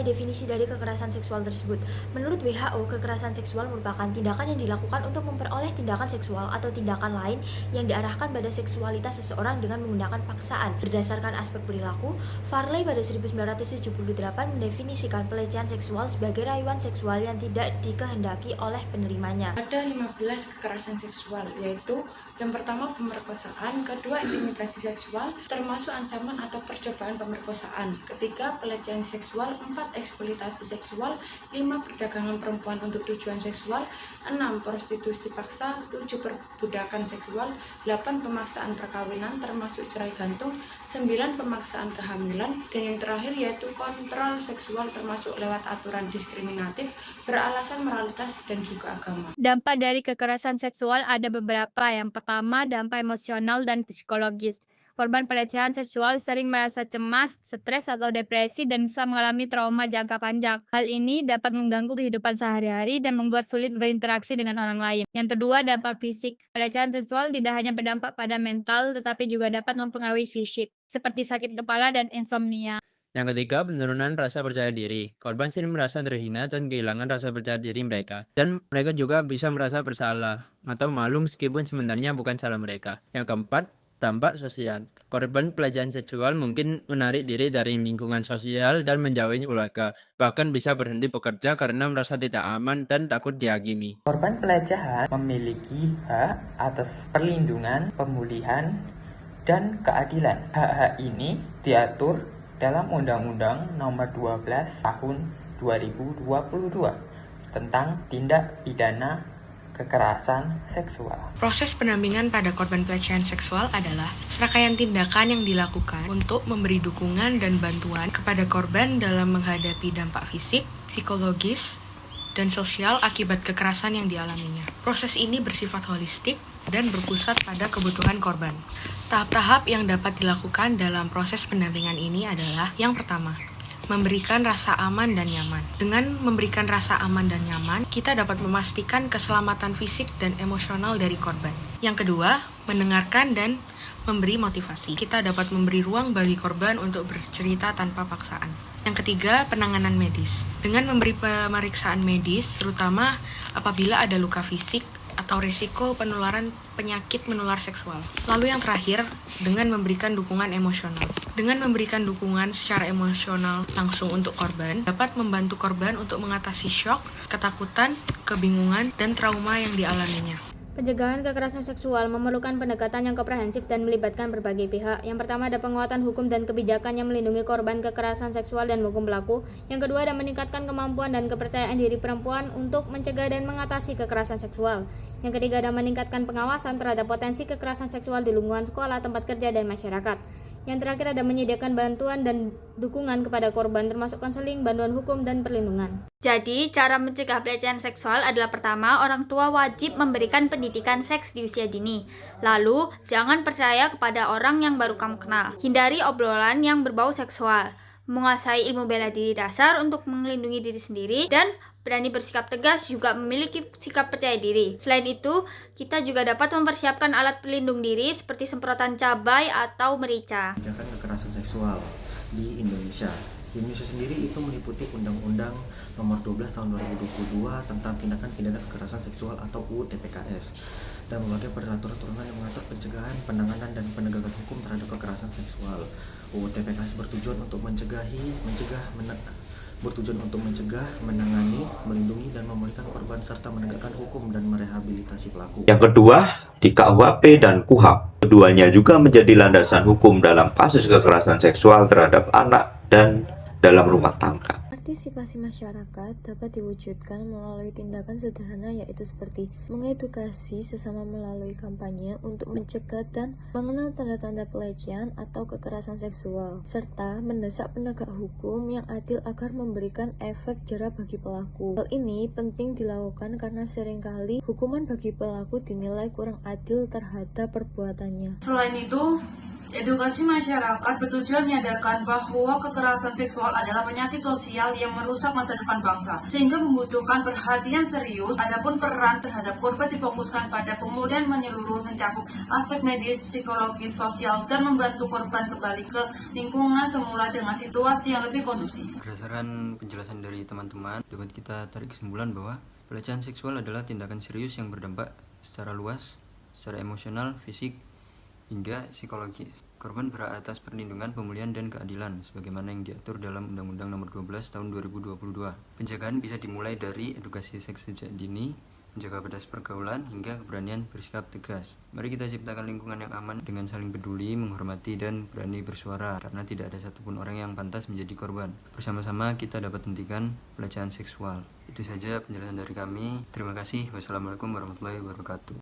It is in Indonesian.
mengenai definisi dari kekerasan seksual tersebut. Menurut WHO, kekerasan seksual merupakan tindakan yang dilakukan untuk memperoleh tindakan seksual atau tindakan lain yang diarahkan pada seksualitas seseorang dengan menggunakan paksaan. Berdasarkan aspek perilaku, Farley pada 1978 mendefinisikan pelecehan seksual sebagai rayuan seksual yang tidak dikehendaki oleh penerimanya. Ada 15 kekerasan seksual, yaitu yang pertama pemerkosaan, kedua intimidasi seksual, termasuk ancaman atau percobaan pemerkosaan, ketiga pelecehan seksual, 4 eksploitasi seksual, 5 perdagangan perempuan untuk tujuan seksual, 6 prostitusi paksa, 7 perbudakan seksual, 8 pemaksaan perkawinan termasuk cerai gantung, 9 pemaksaan kehamilan, dan yang terakhir yaitu kontrol seksual termasuk lewat aturan diskriminatif beralasan moralitas dan juga agama. Dampak dari kekerasan seksual ada beberapa. Yang pertama, dampak emosional dan psikologis. Korban pelecehan seksual sering merasa cemas, stres, atau depresi dan bisa mengalami trauma jangka panjang. Hal ini dapat mengganggu kehidupan sehari-hari dan membuat sulit berinteraksi dengan orang lain. Yang kedua, dampak fisik. Pelecehan seksual tidak hanya berdampak pada mental, tetapi juga dapat mempengaruhi fisik, seperti sakit kepala dan insomnia. Yang ketiga, penurunan rasa percaya diri. Korban sering merasa terhina dan kehilangan rasa percaya diri mereka. Dan mereka juga bisa merasa bersalah atau malu meskipun sebenarnya bukan salah mereka. Yang keempat, dampak sosial. Korban pelecehan seksual mungkin menarik diri dari lingkungan sosial dan menjauhi keluarga. Bahkan bisa berhenti bekerja karena merasa tidak aman dan takut dihakimi. Korban pelecehan memiliki hak atas perlindungan, pemulihan, dan keadilan. Hak-hak ini diatur dalam Undang-Undang Nomor 12 Tahun 2022 tentang tindak pidana kekerasan seksual. Proses pendampingan pada korban pelecehan seksual adalah serangkaian tindakan yang dilakukan untuk memberi dukungan dan bantuan kepada korban dalam menghadapi dampak fisik, psikologis, dan sosial akibat kekerasan yang dialaminya. Proses ini bersifat holistik dan berpusat pada kebutuhan korban. Tahap-tahap yang dapat dilakukan dalam proses pendampingan ini adalah yang pertama, memberikan rasa aman dan nyaman. Dengan memberikan rasa aman dan nyaman, kita dapat memastikan keselamatan fisik dan emosional dari korban. Yang kedua, mendengarkan dan memberi motivasi. Kita dapat memberi ruang bagi korban untuk bercerita tanpa paksaan. Yang ketiga, penanganan medis. Dengan memberi pemeriksaan medis, terutama apabila ada luka fisik atau risiko penularan penyakit menular seksual. Lalu yang terakhir, dengan memberikan dukungan emosional. Dengan memberikan dukungan secara emosional langsung untuk korban, dapat membantu korban untuk mengatasi syok, ketakutan, kebingungan, dan trauma yang dialaminya. Pencegahan kekerasan seksual memerlukan pendekatan yang komprehensif dan melibatkan berbagai pihak. Yang pertama ada penguatan hukum dan kebijakan yang melindungi korban kekerasan seksual dan hukum pelaku. Yang kedua ada meningkatkan kemampuan dan kepercayaan diri perempuan untuk mencegah dan mengatasi kekerasan seksual. Yang ketiga ada meningkatkan pengawasan terhadap potensi kekerasan seksual di lingkungan sekolah, tempat kerja, dan masyarakat. Yang terakhir ada menyediakan bantuan dan dukungan kepada korban termasuk konseling, bantuan hukum, dan perlindungan. Jadi, cara mencegah pelecehan seksual adalah pertama, orang tua wajib memberikan pendidikan seks di usia dini. Lalu, jangan percaya kepada orang yang baru kamu kenal. Hindari obrolan yang berbau seksual. Menguasai ilmu bela diri dasar untuk melindungi diri sendiri dan berani bersikap tegas juga memiliki sikap percaya diri. Selain itu, kita juga dapat mempersiapkan alat pelindung diri seperti semprotan cabai atau merica. Kebijakan kekerasan seksual di Indonesia. Di Indonesia sendiri itu meliputi Undang-Undang Nomor 12 Tahun 2022 tentang tindakan pidana kekerasan seksual atau UU TPKS dan berbagai peraturan turunan yang mengatur pencegahan, penanganan, dan penegakan hukum terhadap kekerasan seksual. UU TPKS bertujuan untuk mencegah, menangani, melindungi, dan memulihkan korban serta menegakkan hukum dan merehabilitasi pelaku. Yang kedua, di KUHP dan KUHAP. Keduanya juga menjadi landasan hukum dalam kasus kekerasan seksual terhadap anak dan dalam rumah tangga. Partisipasi masyarakat dapat diwujudkan melalui tindakan sederhana yaitu seperti mengedukasi sesama melalui kampanye untuk mencegah dan mengenal tanda-tanda pelecehan atau kekerasan seksual, serta mendesak penegak hukum yang adil agar memberikan efek jera bagi pelaku. Hal ini penting dilakukan karena seringkali hukuman bagi pelaku dinilai kurang adil terhadap perbuatannya. Selain itu, Edukasi masyarakat bertujuan menyadarkan bahwa kekerasan seksual adalah penyakit sosial yang merusak masa depan bangsa, sehingga membutuhkan perhatian serius. Adapun peran terhadap korban difokuskan pada pemulihan menyeluruh, mencakup aspek medis, psikologis, sosial, dan membantu korban kembali ke lingkungan semula dengan situasi yang lebih kondusif. Berdasarkan penjelasan dari teman-teman, dapat kita tarik kesimpulan bahwa pelecehan seksual adalah tindakan serius yang berdampak secara luas, secara emosional, fisik, hingga psikologis. Korban berhak atas perlindungan, pemulihan, dan keadilan sebagaimana yang diatur dalam Undang-Undang Nomor 12 Tahun 2022. Penjagaan bisa dimulai dari edukasi seks sejak dini, menjaga batas pergaulan, hingga keberanian bersikap tegas. Mari kita ciptakan lingkungan yang aman dengan saling peduli, menghormati, dan berani bersuara, karena tidak ada satupun orang yang pantas menjadi korban. Bersama-sama kita dapat hentikan pelecehan seksual. Itu saja penjelasan dari kami. Terima kasih. Wassalamualaikum warahmatullahi wabarakatuh.